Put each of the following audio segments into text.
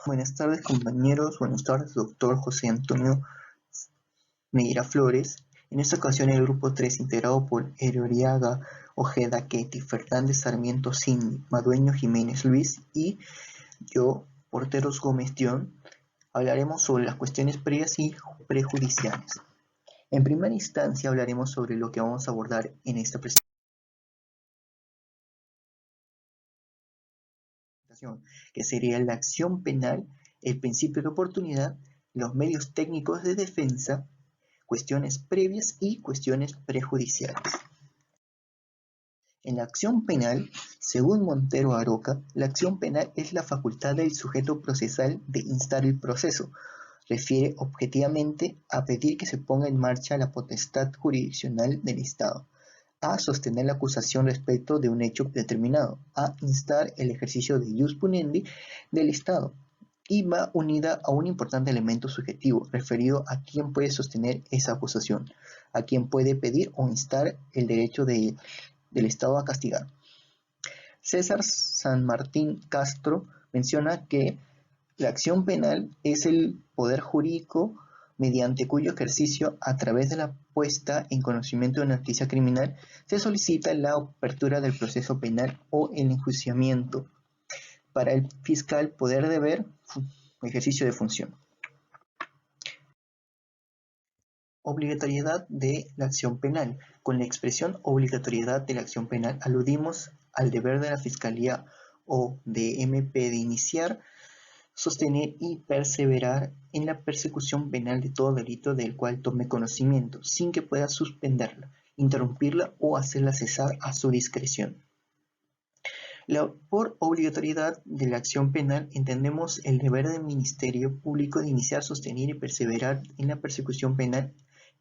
Buenas tardes, compañeros. Buenas tardes, doctor José Antonio Neira Flores. En esta ocasión el grupo 3, integrado por Eloriaga Ojeda Ketty, Fernández Sarmiento Cindy, Madueño Jiménez Luis y yo, Porteros Gómez Dion, hablaremos sobre las cuestiones previas y prejudiciales. En primera instancia hablaremos sobre lo que vamos a abordar en esta presentación, que sería la acción penal, el principio de oportunidad, los medios técnicos de defensa, cuestiones previas y cuestiones prejudiciales. En la acción penal, según Montero Aroca, la acción penal es la facultad del sujeto procesal de instar el proceso. Refiere objetivamente a pedir que se ponga en marcha la potestad jurisdiccional del Estado, a sostener la acusación respecto de un hecho determinado, a instar el ejercicio de ius puniendi del Estado, y va unida a un importante elemento subjetivo, referido a quién puede sostener esa acusación, a quién puede pedir o instar el derecho del Estado a castigar. César San Martín Castro menciona que la acción penal es el poder jurídico mediante cuyo ejercicio, a través de la puesta en conocimiento de una noticia criminal, se solicita la apertura del proceso penal o el enjuiciamiento. Para el fiscal, poder deber, ejercicio de función. Obligatoriedad de la acción penal. Con la expresión obligatoriedad de la acción penal aludimos al deber de la Fiscalía o de MP de iniciar, sostener y perseverar en la persecución penal de todo delito del cual tome conocimiento, sin que pueda suspenderla, interrumpirla o hacerla cesar a su discreción. Por obligatoriedad de la acción penal entendemos el deber del Ministerio Público de iniciar, sostener y perseverar en la persecución penal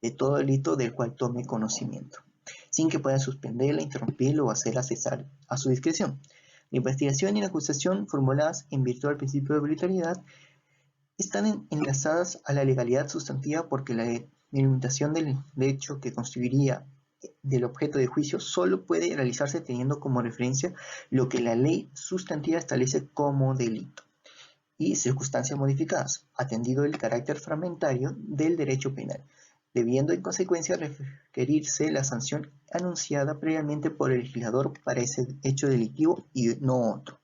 de todo delito del cual tome conocimiento, sin que pueda suspenderla, interrumpirla o hacerla cesar a su discreción. La investigación y la acusación formuladas en virtud del principio de obligatoriedad están enlazadas a la legalidad sustantiva, porque la delimitación del hecho que constituiría del objeto de juicio solo puede realizarse teniendo como referencia lo que la ley sustantiva establece como delito y circunstancias modificadas, atendido el carácter fragmentario del derecho penal, debiendo en consecuencia requerirse la sanción anunciada previamente por el legislador para ese hecho delictivo y no otro.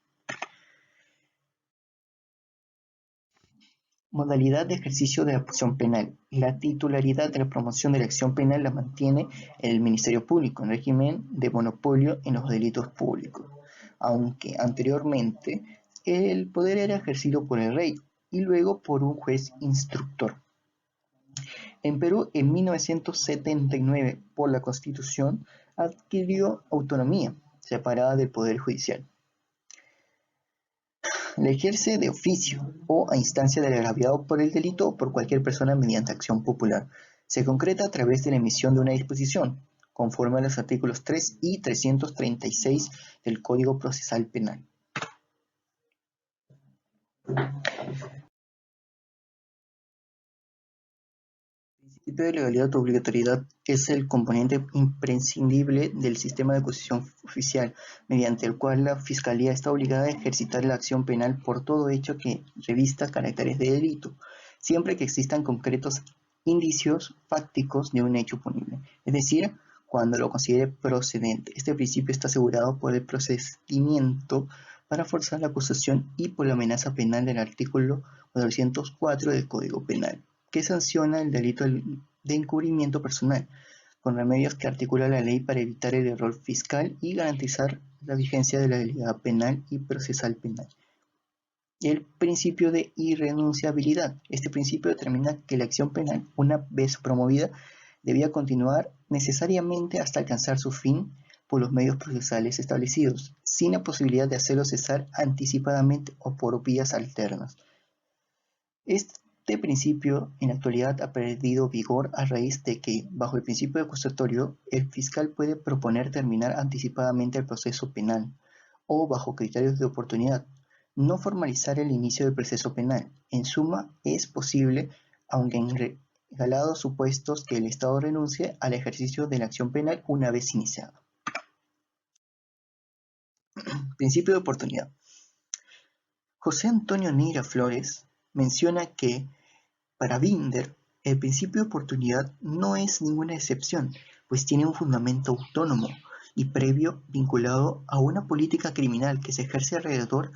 Modalidad de ejercicio de la acción penal. La titularidad de la promoción de la acción penal la mantiene el Ministerio Público en régimen de monopolio en los delitos públicos, aunque anteriormente el poder era ejercido por el rey y luego por un juez instructor. En Perú, en 1979, por la Constitución, adquirió autonomía, separada del Poder Judicial. La ejerce de oficio o a instancia del agraviado por el delito o por cualquier persona mediante acción popular. Se concreta a través de la emisión de una disposición, conforme a los artículos 3 y 336 del Código Procesal Penal. El principio de legalidad o obligatoriedad es el componente imprescindible del sistema de acusación oficial, mediante el cual la Fiscalía está obligada a ejercitar la acción penal por todo hecho que revista caracteres de delito, siempre que existan concretos indicios fácticos de un hecho punible, es decir, cuando lo considere procedente. Este principio está asegurado por el procedimiento para forzar la acusación y por la amenaza penal del artículo 404 del Código Penal, que sanciona el delito de encubrimiento personal, con remedios que articula la ley para evitar el error fiscal y garantizar la vigencia de la legalidad penal y procesal penal. El principio de irrenunciabilidad. Este principio determina que la acción penal, una vez promovida, debía continuar necesariamente hasta alcanzar su fin por los medios procesales establecidos, sin la posibilidad de hacerlo cesar anticipadamente o por vías alternas. Este principio en la actualidad ha perdido vigor a raíz de que, bajo el principio acusatorio, el fiscal puede proponer terminar anticipadamente el proceso penal o, bajo criterios de oportunidad, no formalizar el inicio del proceso penal. En suma, es posible, aunque en regalados supuestos, que el Estado renuncie al ejercicio de la acción penal una vez iniciada. Principio de oportunidad. José Antonio Neira Flores menciona que, para Binder, el principio de oportunidad no es ninguna excepción, pues tiene un fundamento autónomo y previo vinculado a una política criminal que se ejerce alrededor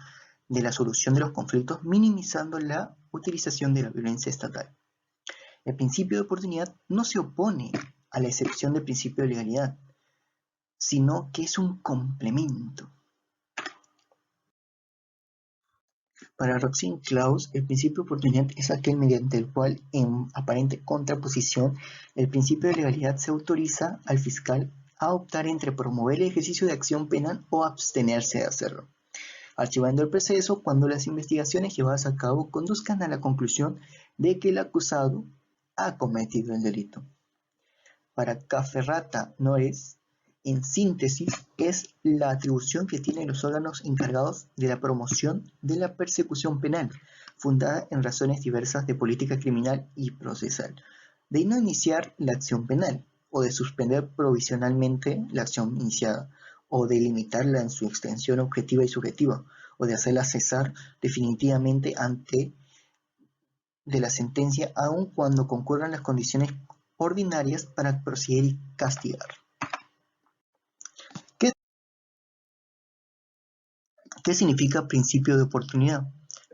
de la solución de los conflictos, minimizando la utilización de la violencia estatal. El principio de oportunidad no se opone a la excepción del principio de legalidad, sino que es un complemento. Para Roxane Claus, el principio de oportunidad es aquel mediante el cual, en aparente contraposición, el principio de legalidad se autoriza al fiscal a optar entre promover el ejercicio de acción penal o abstenerse de hacerlo, archivando el proceso cuando las investigaciones llevadas a cabo conduzcan a la conclusión de que el acusado ha cometido el delito. Para Cafferrata Nores, en síntesis, es la atribución que tienen los órganos encargados de la promoción de la persecución penal, fundada en razones diversas de política criminal y procesal, de no iniciar la acción penal, o de suspender provisionalmente la acción iniciada, o de limitarla en su extensión objetiva y subjetiva, o de hacerla cesar definitivamente antes de la sentencia, aun cuando concurran las condiciones ordinarias para proceder y castigar. ¿Qué significa principio de oportunidad?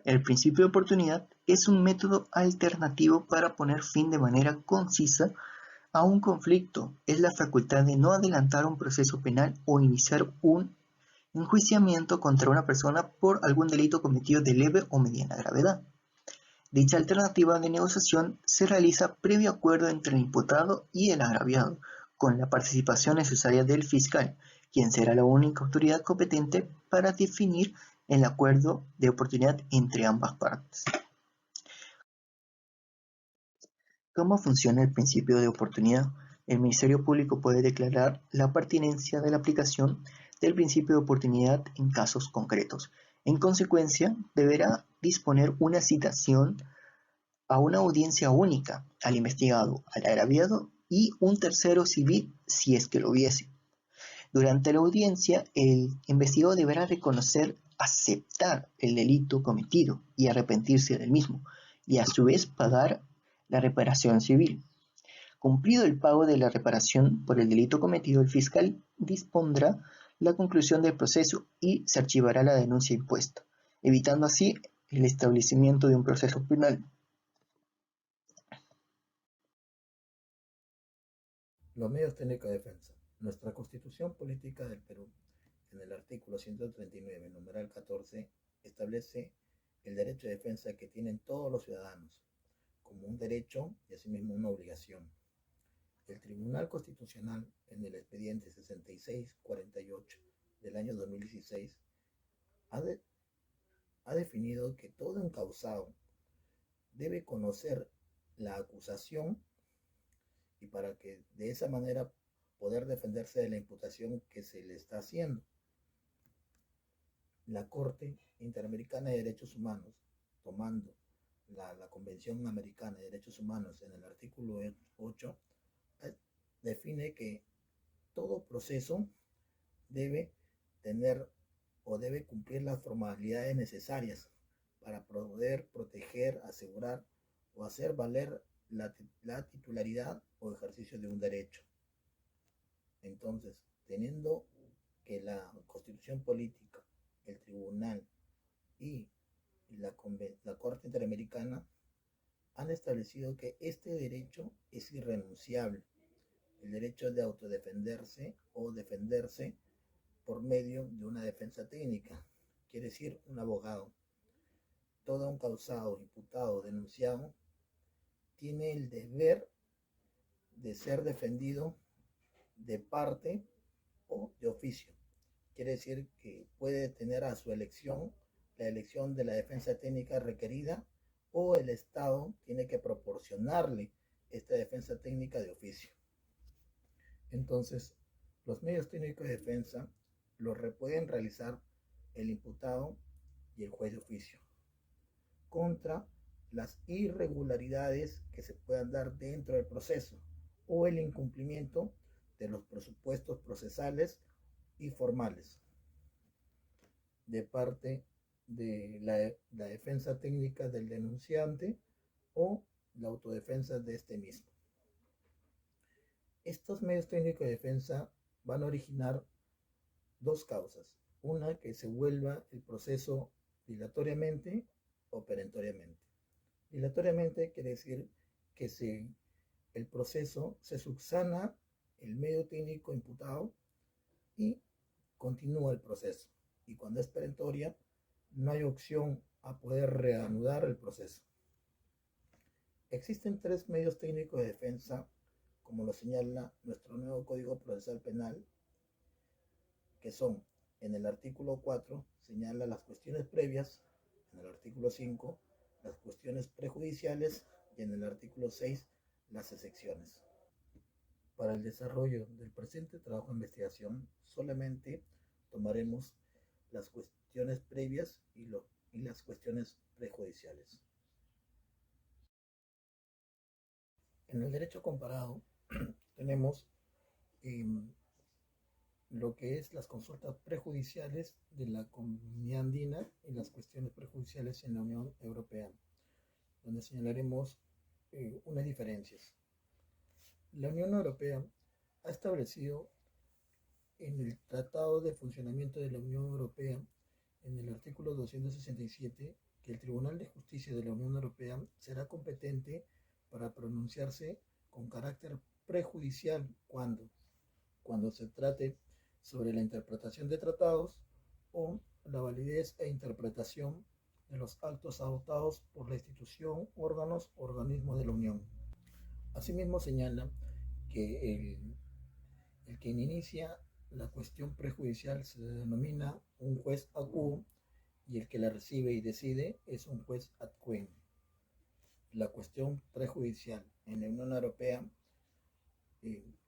El principio de oportunidad es un método alternativo para poner fin de manera concisa a un conflicto. Es la facultad de no adelantar un proceso penal o iniciar un enjuiciamiento contra una persona por algún delito cometido de leve o mediana gravedad. Dicha alternativa de negociación se realiza previo acuerdo entre el imputado y el agraviado, con la participación necesaria del fiscal, quien será la única autoridad competente para definir el acuerdo de oportunidad entre ambas partes. ¿Cómo funciona el principio de oportunidad? El Ministerio Público puede declarar la pertinencia de la aplicación del principio de oportunidad en casos concretos. En consecuencia, deberá disponer una citación a una audiencia única, al investigado, al agraviado y un tercero civil si es que lo hubiese. Durante la audiencia, el investigado deberá reconocer, aceptar el delito cometido y arrepentirse del mismo, y a su vez pagar la reparación civil. Cumplido el pago de la reparación por el delito cometido, el fiscal dispondrá la conclusión del proceso y se archivará la denuncia impuesta, evitando así el establecimiento de un proceso penal. Los medios técnicos de defensa. Nuestra Constitución Política del Perú, en el artículo 139, numeral 14, establece el derecho de defensa que tienen todos los ciudadanos, como un derecho y asimismo una obligación. El Tribunal Constitucional, en el expediente 6648 del año 2016, ha definido que todo encausado debe conocer la acusación y para que de esa manera poder defenderse de la imputación que se le está haciendo. La Corte Interamericana de Derechos Humanos, tomando la Convención Americana de Derechos Humanos en el artículo 8, define que todo proceso debe tener o debe cumplir las formalidades necesarias para poder proteger, asegurar o hacer valer la titularidad o ejercicio de un derecho. Entonces, teniendo que la Constitución Política, el Tribunal y la Corte Interamericana han establecido que este derecho es irrenunciable, el derecho de autodefenderse o defenderse por medio de una defensa técnica, quiere decir un abogado. Todo un causado, imputado, denunciado, tiene el deber de ser defendido de parte o de oficio. Quiere decir que puede tener a su elección la elección de la defensa técnica requerida o el Estado tiene que proporcionarle esta defensa técnica de oficio. Entonces, los medios técnicos de defensa los pueden realizar el imputado y el juez de oficio contra las irregularidades que se puedan dar dentro del proceso o el incumplimiento de los presupuestos procesales y formales de parte de la defensa técnica del denunciante o la autodefensa de este mismo. Estos medios técnicos de defensa van a originar dos causas. Una, que se vuelva el proceso dilatoriamente o perentoriamente. Dilatoriamente quiere decir que el proceso se subsana el medio técnico imputado y continúa el proceso. Y cuando es perentoria, no hay opción a poder reanudar el proceso. Existen tres medios técnicos de defensa, como lo señala nuestro nuevo Código Procesal Penal, que son, en el artículo 4, señala las cuestiones previas, en el artículo 5, las cuestiones prejudiciales y en el artículo 6, las excepciones. Para el desarrollo del presente trabajo de investigación, solamente tomaremos las cuestiones previas y las cuestiones prejudiciales. En el derecho comparado tenemos lo que es las consultas prejudiciales de la Comunidad Andina y las cuestiones prejudiciales en la Unión Europea, donde señalaremos unas diferencias. La Unión Europea ha establecido en el Tratado de Funcionamiento de la Unión Europea, en el artículo 267, que el Tribunal de Justicia de la Unión Europea será competente para pronunciarse con carácter prejudicial cuando se trate sobre la interpretación de tratados o la validez e interpretación de los actos adoptados por la institución, órganos o organismos de la Unión. Asimismo señala que el quien inicia la cuestión prejudicial se denomina un juez ad quo y el que la recibe y decide es un juez ad quem. La cuestión prejudicial en la Unión Europea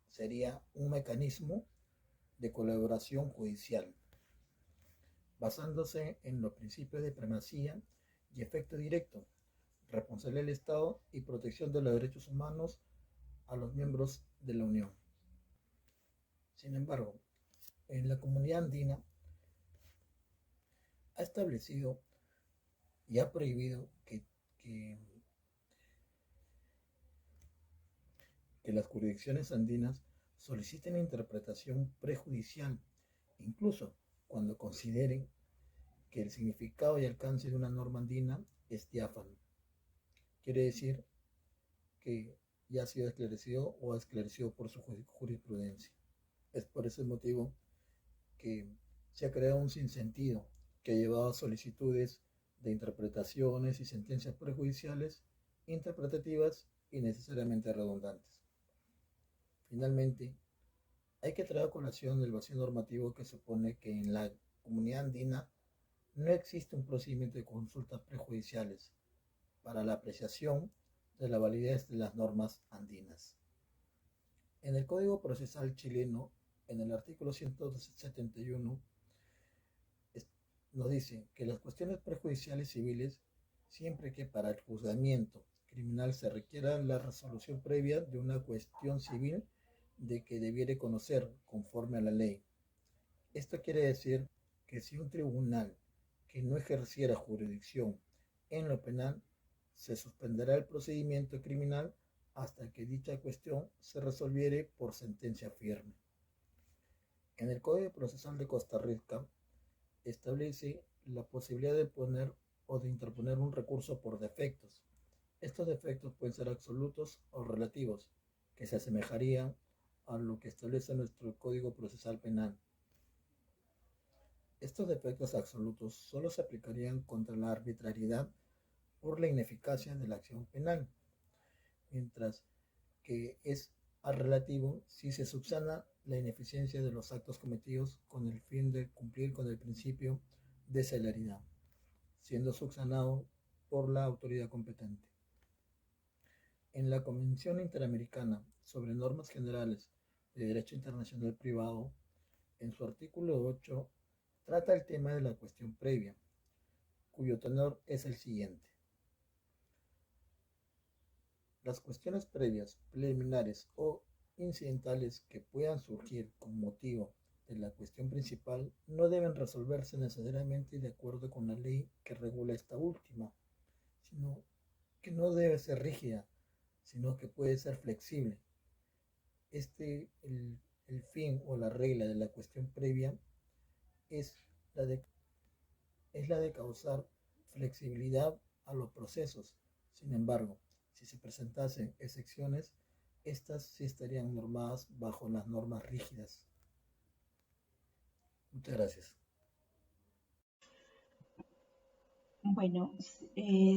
sería un mecanismo de colaboración judicial, basándose en los principios de primacía y efecto directo, responsabilidad del Estado y protección de los derechos humanos a los miembros de la Unión. Sin embargo, en la Comunidad Andina ha establecido y ha prohibido que las jurisdicciones andinas soliciten interpretación prejudicial, incluso cuando consideren que el significado y alcance de una norma andina es diáfano. Quiere decir que ya ha sido esclarecido o esclarecido por su jurisprudencia. Es por ese motivo que se ha creado un sinsentido que ha llevado a solicitudes de interpretaciones y sentencias prejudiciales, interpretativas y necesariamente redundantes. Finalmente, hay que traer a colación el vacío normativo que supone que en la Comunidad Andina no existe un procedimiento de consultas prejudiciales para la apreciación de la validez de las normas andinas. En el Código Procesal chileno, en el artículo 171, nos dice que las cuestiones prejudiciales civiles, siempre que para el juzgamiento criminal se requiera la resolución previa de una cuestión civil de que debiere conocer conforme a la ley. Esto quiere decir que si un tribunal que no ejerciera jurisdicción en lo penal, se suspenderá el procedimiento criminal hasta que dicha cuestión se resolviere por sentencia firme. En el Código Procesal de Costa Rica establece la posibilidad de poner o de interponer un recurso por defectos. Estos defectos pueden ser absolutos o relativos, que se asemejarían a lo que establece nuestro Código Procesal Penal. Estos defectos absolutos solo se aplicarían contra la arbitrariedad por la ineficacia de la acción penal, mientras que es al relativo si se subsana la ineficiencia de los actos cometidos con el fin de cumplir con el principio de celeridad, siendo subsanado por la autoridad competente. En la Convención Interamericana sobre Normas Generales de Derecho Internacional Privado, en su artículo 8, trata el tema de la cuestión previa, cuyo tenor es el siguiente. Las cuestiones previas, preliminares o incidentales que puedan surgir con motivo de la cuestión principal no deben resolverse necesariamente de acuerdo con la ley que regula esta última, sino que no debe ser rígida, sino que puede ser flexible. El fin o la regla de la cuestión previa es la de, es la de causar flexibilidad a los procesos. Sin embargo, si se presentasen excepciones, estas sí estarían normadas bajo las normas rígidas. Muchas gracias. Bueno,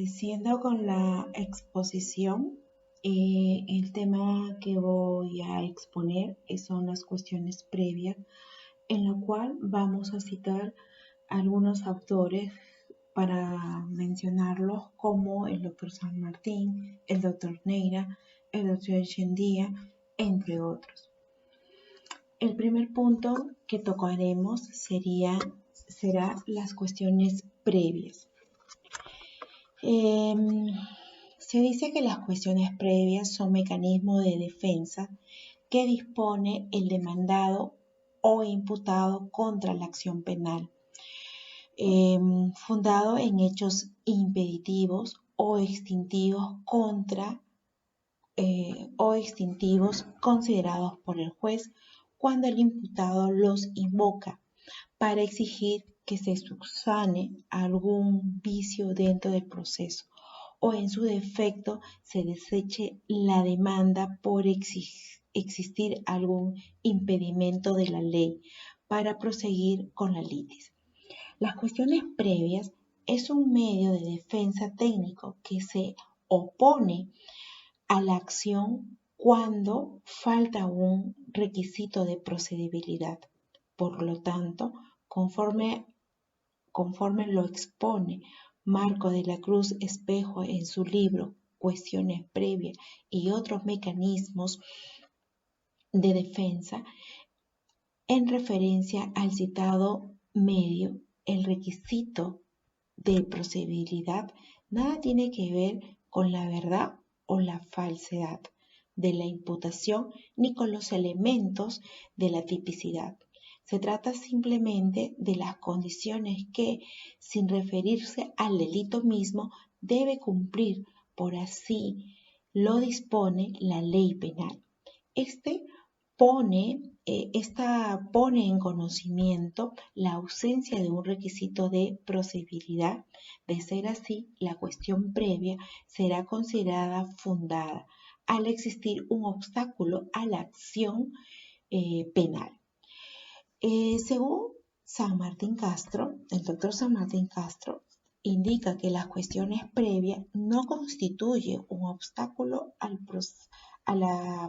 siendo con la exposición, el tema que voy a exponer son las cuestiones previas, en la cual vamos a citar algunos autores para mencionarlos como el doctor San Martín, el doctor Neira, el doctor Echendía, entre otros. El primer punto que tocaremos será las cuestiones previas. Se dice que las cuestiones previas son mecanismos de defensa que dispone el demandado o imputado contra la acción penal, fundado en hechos impeditivos o extintivos considerados por el juez cuando el imputado los invoca para exigir que se subsane algún vicio dentro del proceso o en su defecto se deseche la demanda por existir algún impedimento de la ley para proseguir con la litis. Las cuestiones previas es un medio de defensa técnico que se opone a la acción cuando falta un requisito de procedibilidad. Por lo tanto, conforme lo expone Marco de la Cruz Espejo en su libro Cuestiones previas y otros mecanismos de defensa, en referencia al citado medio, el requisito de procedibilidad nada tiene que ver con la verdad o la falsedad de la imputación ni con los elementos de la tipicidad. Se trata simplemente de las condiciones que, sin referirse al delito mismo, debe cumplir, por así lo dispone la ley penal. Esta pone en conocimiento la ausencia de un requisito de procedibilidad. De ser así, la cuestión previa será considerada fundada al existir un obstáculo a la acción penal. Según San Martín Castro, el doctor San Martín Castro indica que las cuestiones previas no constituyen un obstáculo a la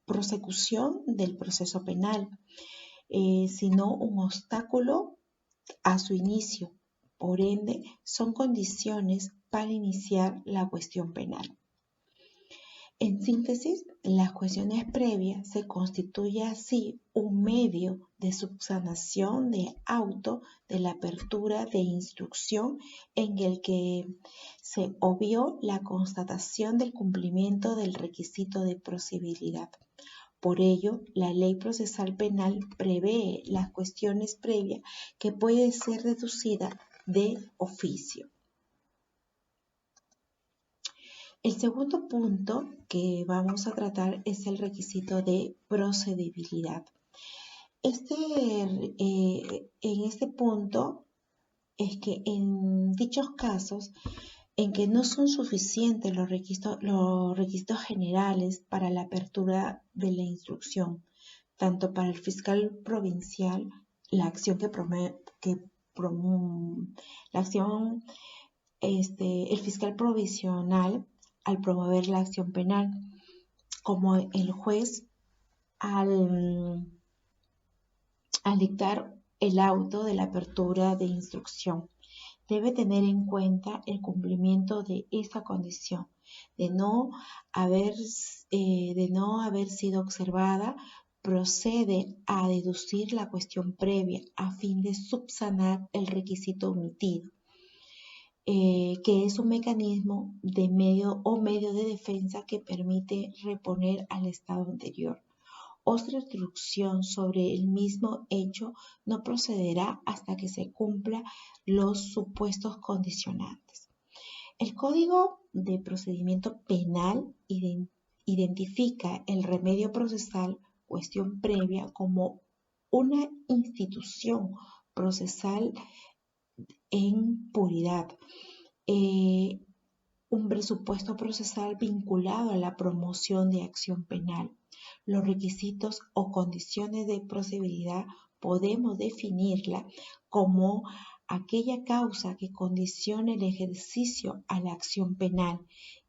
prosecución del proceso penal, sino un obstáculo a su inicio. Por ende, son condiciones para iniciar la cuestión penal. En síntesis, las cuestiones previas se constituye así un medio de subsanación de auto de la apertura de instrucción en el que se obvió la constatación del cumplimiento del requisito de procedibilidad. Por ello, la Ley Procesal Penal prevé las cuestiones previas que puede ser deducida de oficio. El segundo punto que vamos a tratar es el requisito de procedibilidad. En este punto es que en dichos casos en que no son suficientes los requisitos generales para la apertura de la instrucción, tanto para el fiscal provincial, el fiscal provisional al promover la acción penal, como el juez al dictar el auto de la apertura de instrucción. Debe tener en cuenta el cumplimiento de esa condición, de no haber sido observada, procede a deducir la cuestión previa a fin de subsanar el requisito omitido, que es un mecanismo medio de defensa que permite reponer al estado anterior otra instrucción sobre el mismo hecho no procederá hasta que se cumplan los supuestos condicionantes. El Código de Procedimiento Penal identifica el remedio procesal, cuestión previa, como una institución procesal en puridad, un presupuesto procesal vinculado a la promoción de acción penal. Los requisitos o condiciones de procedibilidad podemos definirla como aquella causa que condicione el ejercicio a la acción penal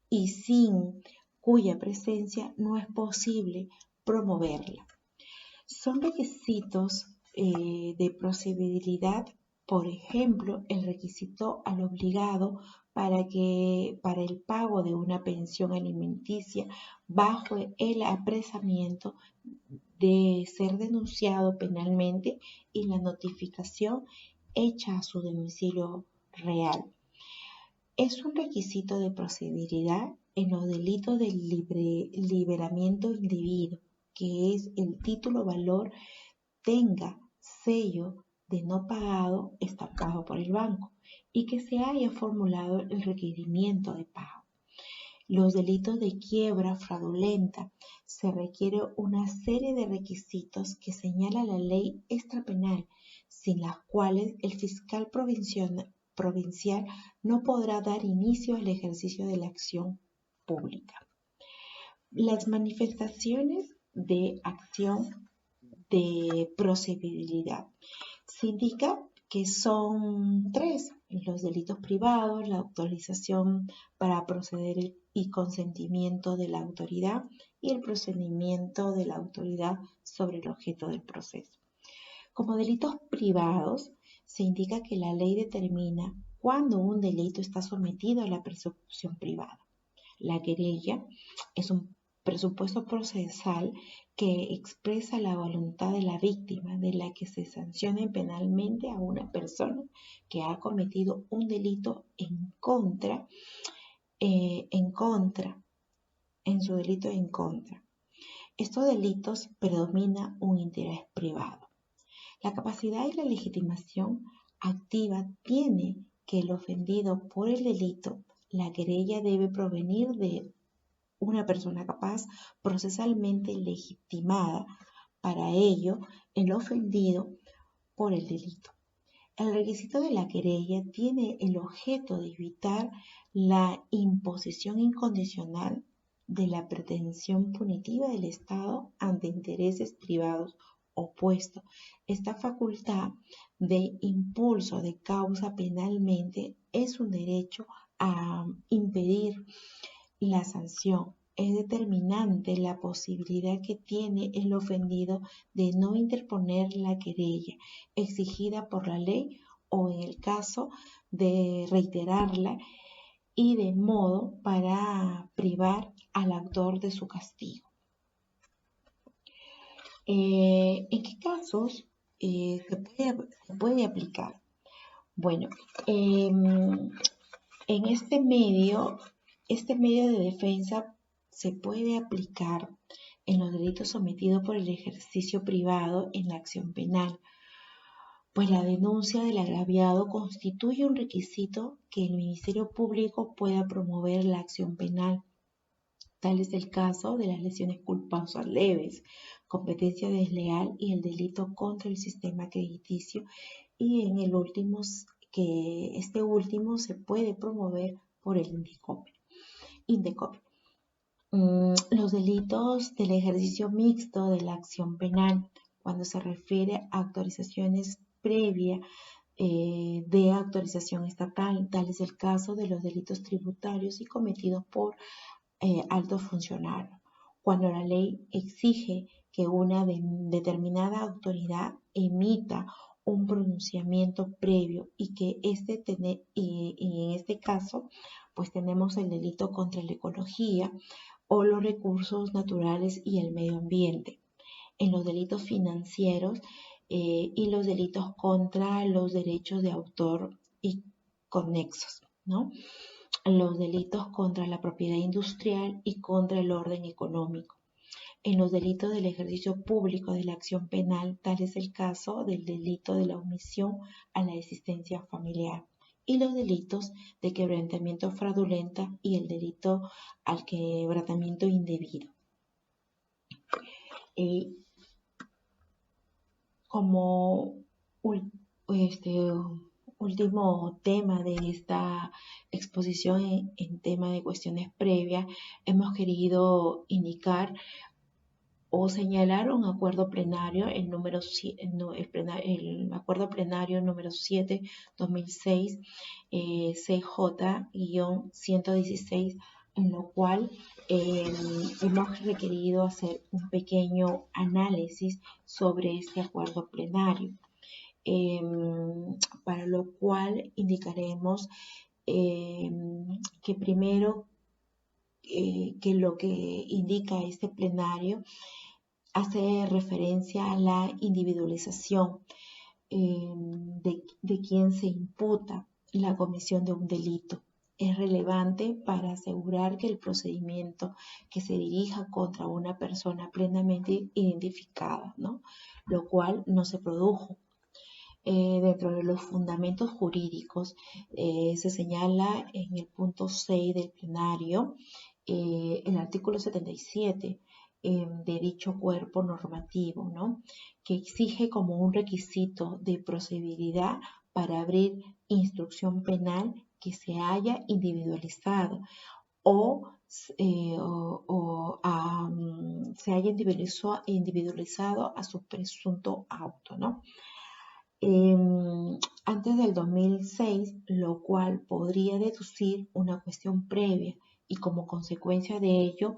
y sin cuya presencia no es posible promoverla. Son requisitos de procedibilidad, por ejemplo, el requisito al obligado para el pago de una pensión alimenticia bajo el apresamiento de ser denunciado penalmente y la notificación hecha a su domicilio real. Es un requisito de procedibilidad en los delitos de liberamiento indebido, que es el título valor tenga sello de no pagado estampado por el banco y que se haya formulado el requerimiento de pago. Los delitos de quiebra fraudulenta se requiere una serie de requisitos que señala la ley extrapenal, sin las cuales el fiscal provincial no podrá dar inicio al ejercicio de la acción pública. Las manifestaciones de acción de procedibilidad. Se indica que son 3: los delitos privados, la autorización para proceder y consentimiento de la autoridad y el procedimiento de la autoridad sobre el objeto del proceso. Como delitos privados, se indica que la ley determina cuándo un delito está sometido a la persecución privada. La querella es un presupuesto procesal que expresa la voluntad de la víctima, de la que se sancione penalmente a una persona que ha cometido un delito en su delito en contra. Estos delitos predomina un interés privado. La capacidad y la legitimación activa tiene que el ofendido por el delito, la querella debe provenir de una persona capaz, procesalmente legitimada. Para ello, el ofendido por el delito. El requisito de la querella tiene el objeto de evitar la imposición incondicional de la pretensión punitiva del Estado ante intereses privados opuestos. Esta facultad de impulso de causa penalmente es un derecho a impedir la sanción. Es determinante la posibilidad que tiene el ofendido de no interponer la querella exigida por la ley o en el caso de reiterarla y de modo para privar al autor de su castigo. ¿En qué casos se puede aplicar? Bueno, en este medio de defensa se puede aplicar en los delitos sometidos por el ejercicio privado en la acción penal, pues la denuncia del agraviado constituye un requisito que el Ministerio Público pueda promover la acción penal. Tal es el caso de las lesiones culposas leves, competencia desleal y el delito contra el sistema crediticio, y en el último, que este último se puede promover por el INDECOPE. Los delitos del ejercicio mixto de la acción penal, cuando se refiere a autorizaciones previas de autorización estatal, tal es el caso de los delitos tributarios y cometidos por altos funcionarios, cuando la ley exige que una determinada autoridad emita un pronunciamiento previo y que y en este caso pues tenemos el delito contra la ecología o los recursos naturales y el medio ambiente. En los delitos financieros y los delitos contra los derechos de autor y conexos, ¿no? Los delitos contra la propiedad industrial y contra el orden económico. en los delitos del ejercicio público de la acción penal, tal es el caso del delito de la omisión a la existencia familiar y los delitos de quebrantamiento fraudulenta y el delito al quebrantamiento indebido. Como último tema de esta exposición en tema de cuestiones previas, hemos querido indicar o señalar un acuerdo plenario, el acuerdo plenario número 7/2006, CJ-116, en lo cual hemos requerido hacer un pequeño análisis sobre este acuerdo plenario, para lo cual indicaremos que primero que lo que indica este plenario hace referencia a la individualización de quien se imputa la comisión de un delito. Es relevante para asegurar que el procedimiento que se dirija contra una persona plenamente identificada, ¿no? Lo cual no se produjo. Dentro de los fundamentos jurídicos se señala en el punto 6 del plenario el artículo 77 de dicho cuerpo normativo, ¿no? Que exige como un requisito de procedibilidad para abrir instrucción penal que se haya individualizado se haya individualizado a su presunto auto, ¿no? Antes del 2006, lo cual podría deducir una cuestión previa y como consecuencia de ello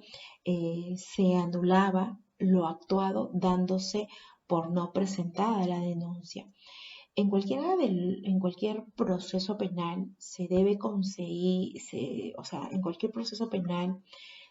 se anulaba lo actuado dándose por no presentada la denuncia. En cualquier proceso penal se debe conseguir, en cualquier proceso penal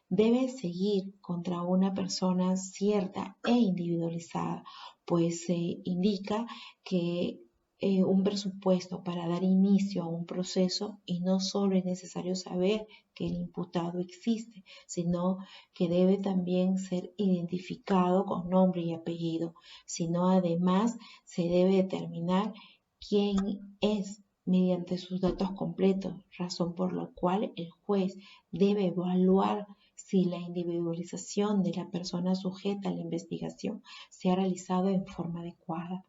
debe seguir contra una persona cierta e individualizada, pues se indica que un presupuesto para dar inicio a un proceso y no solo es necesario saber que el imputado existe, sino que debe también ser identificado con nombre y apellido, sino además se debe determinar quién es mediante sus datos completos, razón por la cual el juez debe evaluar si la individualización de la persona sujeta a la investigación se ha realizado en forma adecuada.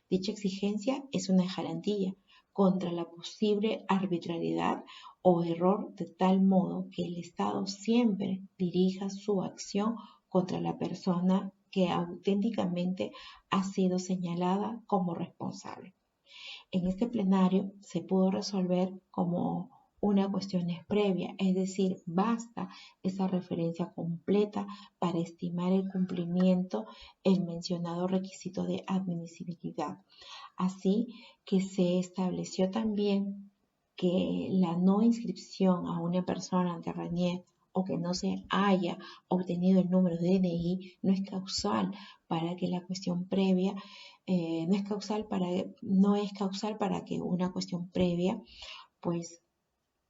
Dicha exigencia es una garantía contra la posible arbitrariedad o error, de tal modo que el Estado siempre dirija su acción contra la persona que auténticamente ha sido señalada como responsable. En este plenario se pudo resolver como una cuestión es previa, es decir, basta esa referencia completa para estimar el cumplimiento del mencionado requisito de admisibilidad. Así que se estableció también que la no inscripción a una persona ante RANIER o que no se haya obtenido el número de DNI no es causal para que la cuestión previa, no es causal para que una cuestión previa, pues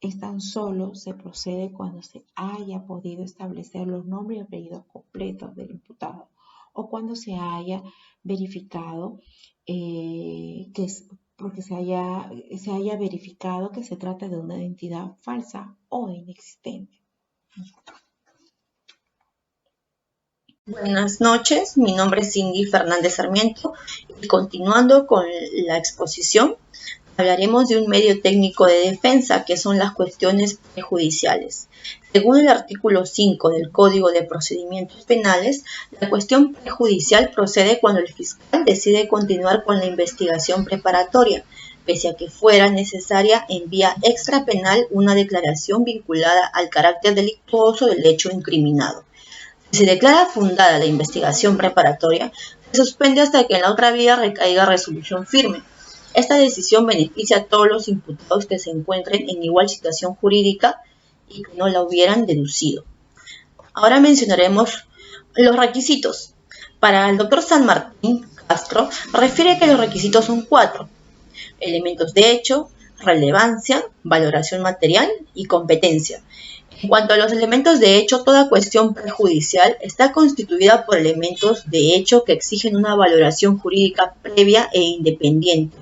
es tan solo se procede cuando se haya podido establecer los nombres y apellidos completos del imputado o cuando se haya verificado porque se haya verificado que se trata de una identidad falsa o inexistente. Buenas noches, mi nombre es Cindy Fernández Sarmiento y continuando con la exposición, hablaremos de un medio técnico de defensa que son las cuestiones prejudiciales. Según el artículo 5 del Código de Procedimientos Penales, la cuestión prejudicial procede cuando el fiscal decide continuar con la investigación preparatoria, pese a que fuera necesaria en vía extrapenal una declaración vinculada al carácter delictuoso del hecho incriminado. Si se declara fundada la investigación preparatoria, se suspende hasta que en la otra vía recaiga resolución firme. Esta decisión beneficia a todos los imputados que se encuentren en igual situación jurídica y que no la hubieran deducido. Ahora mencionaremos los requisitos. Para el doctor San Martín Castro, refiere que los requisitos son 4: elementos de hecho, relevancia, valoración material y competencia. En cuanto a los elementos de hecho, toda cuestión prejudicial está constituida por elementos de hecho que exigen una valoración jurídica previa e independiente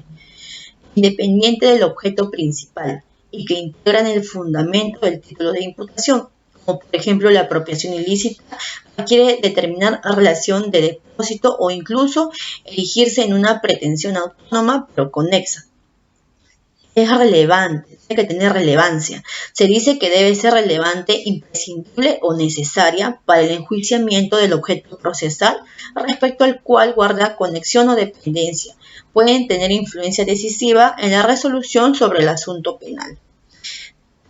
del objeto principal y que integran el fundamento del título de imputación, como por ejemplo la apropiación ilícita requiere determinar relación de depósito o incluso erigirse en una pretensión autónoma pero conexa. Es relevante, tiene que tener relevancia. Se dice que debe ser relevante, imprescindible o necesaria para el enjuiciamiento del objeto procesal respecto al cual guarda conexión o dependencia. Pueden tener influencia decisiva en la resolución sobre el asunto penal.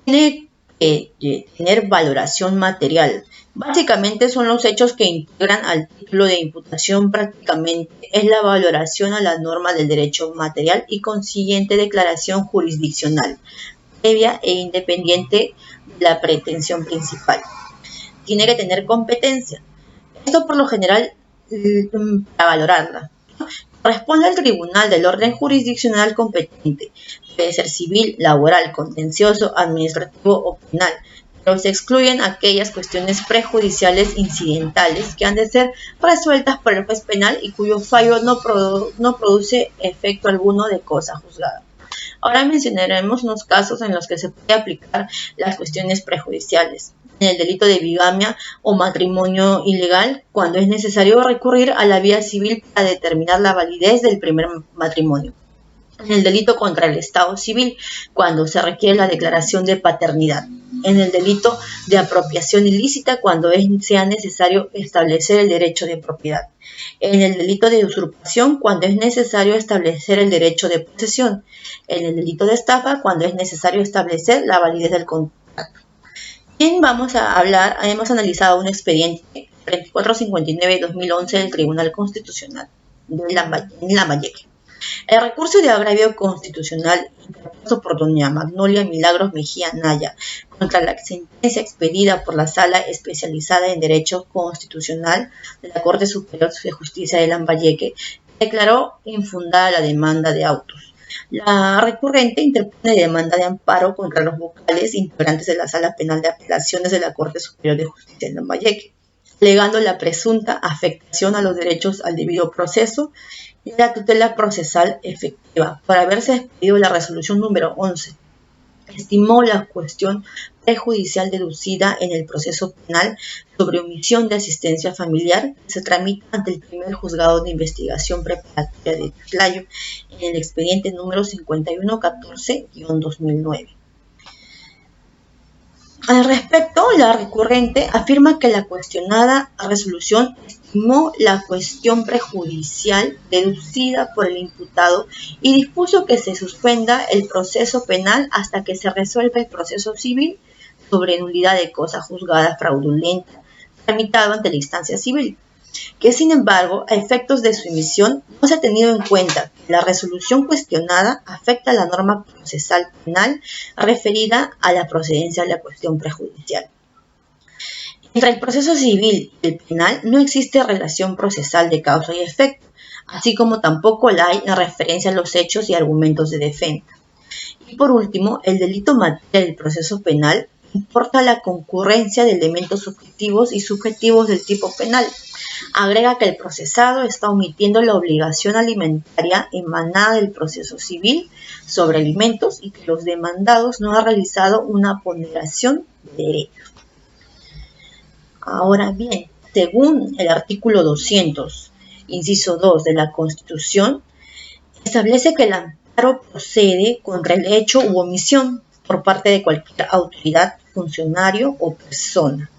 Tiene que tener valoración material. Básicamente son los hechos que integran al título de imputación, prácticamente es la valoración a la norma del derecho material y consiguiente declaración jurisdiccional, previa e independiente de la pretensión principal. Tiene que tener competencia. Esto por lo general para valorarla. Corresponde al tribunal del orden jurisdiccional competente. Puede ser civil, laboral, contencioso, administrativo o penal, pero se excluyen aquellas cuestiones prejudiciales incidentales que han de ser resueltas por el juez penal y cuyo fallo no produce efecto alguno de cosa juzgada. Ahora mencionaremos unos casos en los que se puede aplicar las cuestiones prejudiciales. En el delito de bigamia o matrimonio ilegal, cuando es necesario recurrir a la vía civil para determinar la validez del primer matrimonio. En el delito contra el Estado civil, cuando se requiere la declaración de paternidad. En el delito de apropiación ilícita, cuando sea necesario establecer el derecho de propiedad. En el delito de usurpación, cuando es necesario establecer el derecho de posesión. En el delito de estafa, cuando es necesario establecer la validez del contrato. Bien, vamos a hablar, hemos analizado un expediente 3459-2011 del Tribunal Constitucional de Lambayeque. El recurso de agravio constitucional interpuesto por doña Magnolia Milagros Mejía Naya contra la sentencia expedida por la Sala Especializada en Derecho Constitucional de la Corte Superior de Justicia de Lambayeque declaró infundada la demanda de autos. La recurrente interpone demanda de amparo contra los vocales integrantes de la Sala Penal de Apelaciones de la Corte Superior de Justicia de Lambayeque, alegando la presunta afectación a los derechos al debido proceso y la tutela procesal efectiva por haberse expedido la resolución número 11. Estimó la cuestión prejudicial deducida en el proceso penal sobre omisión de asistencia familiar que se tramita ante el primer juzgado de investigación preparatoria de Chiclayo en el expediente número 5114-2009. Al respecto, la recurrente afirma que la cuestionada resolución estimó la cuestión prejudicial deducida por el imputado y dispuso que se suspenda el proceso penal hasta que se resuelva el proceso civil sobre nulidad de cosa juzgada fraudulenta tramitado ante la instancia civil, que sin embargo, a efectos de su emisión, no se ha tenido en cuenta que la resolución cuestionada afecta a la norma procesal penal referida a la procedencia de la cuestión prejudicial. Entre el proceso civil y el penal no existe relación procesal de causa y efecto, así como tampoco la hay en referencia a los hechos y argumentos de defensa. Y por último, el delito material del proceso penal importa la concurrencia de elementos objetivos y subjetivos del tipo penal. Agrega que el procesado está omitiendo la obligación alimentaria emanada del proceso civil sobre alimentos y que los demandados no han realizado una ponderación de derechos. Ahora bien, según el artículo 200, inciso 2 de la Constitución, establece que el amparo procede contra el hecho u omisión por parte de cualquier autoridad, funcionario o persona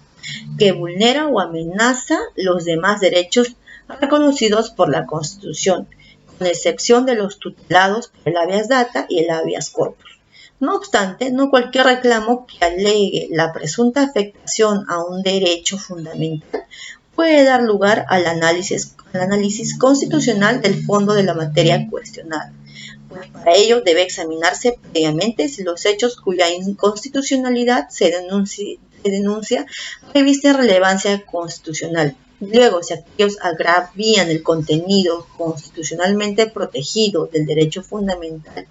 que vulnera o amenaza los demás derechos reconocidos por la Constitución, con excepción de los tutelados por el habeas data y el habeas corpus. No obstante, no cualquier reclamo que alegue la presunta afectación a un derecho fundamental puede dar lugar al análisis constitucional del fondo de la materia cuestionada, pues para ello debe examinarse previamente si los hechos cuya inconstitucionalidad se denuncia revisten relevancia constitucional. Luego, si aquellos agravían el contenido constitucionalmente protegido del derecho fundamental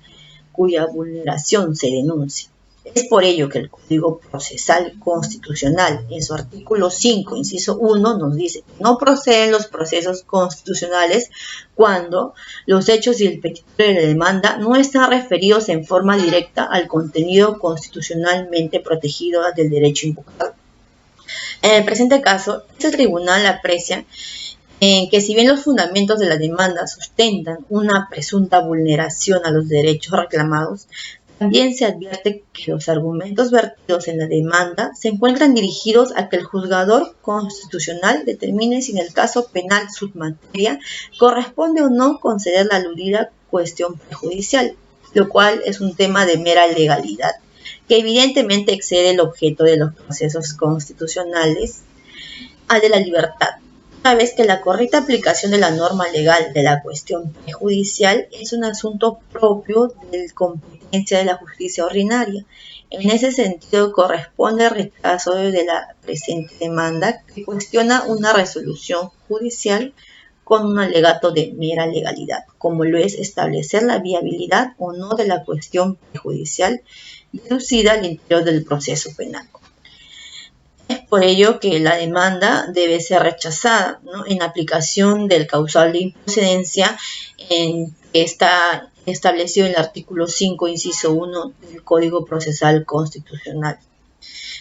cuya vulneración se denuncia. Es por ello que el Código Procesal Constitucional, en su artículo 5, inciso 1, nos dice que no proceden los procesos constitucionales cuando los hechos y el petitorio de la demanda no están referidos en forma directa al contenido constitucionalmente protegido del derecho invocado. En el presente caso, este tribunal aprecia en que si bien los fundamentos de la demanda sustentan una presunta vulneración a los derechos reclamados, también se advierte que los argumentos vertidos en la demanda se encuentran dirigidos a que el juzgador constitucional determine si en el caso penal submateria corresponde o no conceder la aludida cuestión prejudicial, lo cual es un tema de mera legalidad, que evidentemente excede el objeto de los procesos constitucionales al de la libertad, una vez que la correcta aplicación de la norma legal de la cuestión prejudicial es un asunto propio de competencia de la justicia ordinaria. En ese sentido, corresponde el rechazo de la presente demanda que cuestiona una resolución judicial con un alegato de mera legalidad, como lo es establecer la viabilidad o no de la cuestión prejudicial deducida al interior del proceso penal. Es por ello que la demanda debe ser rechazada, ¿no?, en aplicación del causal de improcedencia que está establecido en el artículo 5, inciso 1 del Código Procesal Constitucional,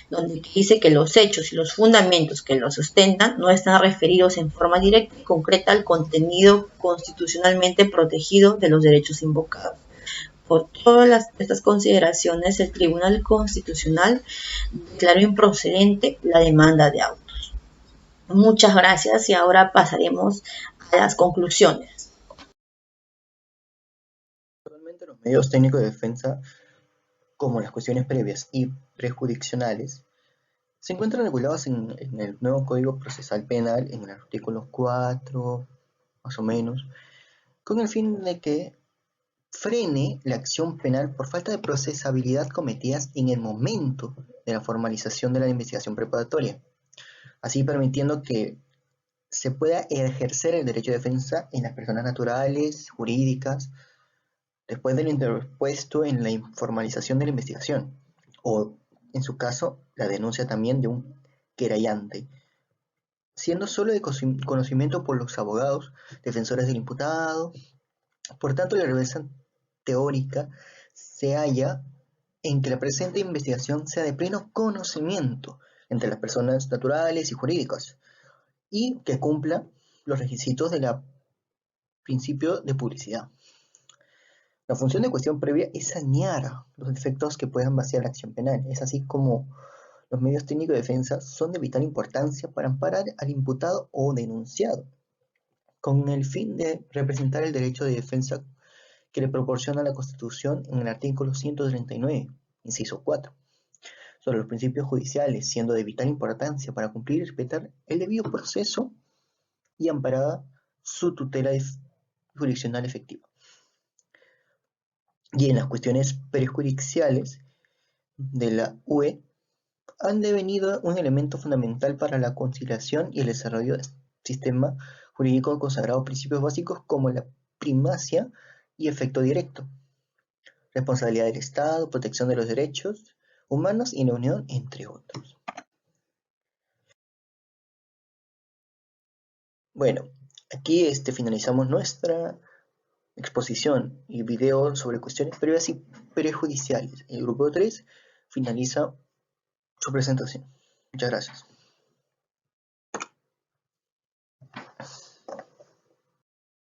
donde dice que los hechos y los fundamentos que lo sustentan no están referidos en forma directa y concreta al contenido constitucionalmente protegido de los derechos invocados. Por todas estas consideraciones, el Tribunal Constitucional declaró improcedente la demanda de autos. Muchas gracias y ahora pasaremos a las conclusiones. Actualmente los medios técnicos de defensa, como las cuestiones previas y prejurisdiccionales, se encuentran regulados en el nuevo Código Procesal Penal, en el artículo 4, más o menos, con el fin de que frene la acción penal por falta de procesabilidad cometidas en el momento de la formalización de la investigación preparatoria, así permitiendo que se pueda ejercer el derecho de defensa en las personas naturales, jurídicas, después de lo interpuesto en la informalización de la investigación, o, en su caso, la denuncia también de un querellante, siendo solo de conocimiento por los abogados, defensores del imputado. Por tanto, la relevancia teórica se halla en que la presente investigación sea de pleno conocimiento entre las personas naturales y jurídicas y que cumpla los requisitos del principio de publicidad. La función de cuestión previa es sanear los defectos que puedan vaciar la acción penal. Es así como los medios técnicos de defensa son de vital importancia para amparar al imputado o denunciado, con el fin de representar el derecho de defensa que le proporciona la Constitución en el artículo 139, inciso 4, sobre los principios judiciales, siendo de vital importancia para cumplir y respetar el debido proceso y amparada su tutela jurisdiccional efectiva. Y en las cuestiones prejudiciales de la UE han devenido un elemento fundamental para la conciliación y el desarrollo del sistema jurídico consagrado principios básicos como la primacia y efecto directo, responsabilidad del Estado, protección de los derechos humanos y la unión, entre otros. Bueno, aquí finalizamos nuestra exposición y video sobre cuestiones previas y prejudiciales. El grupo 3 finaliza su presentación. Muchas gracias.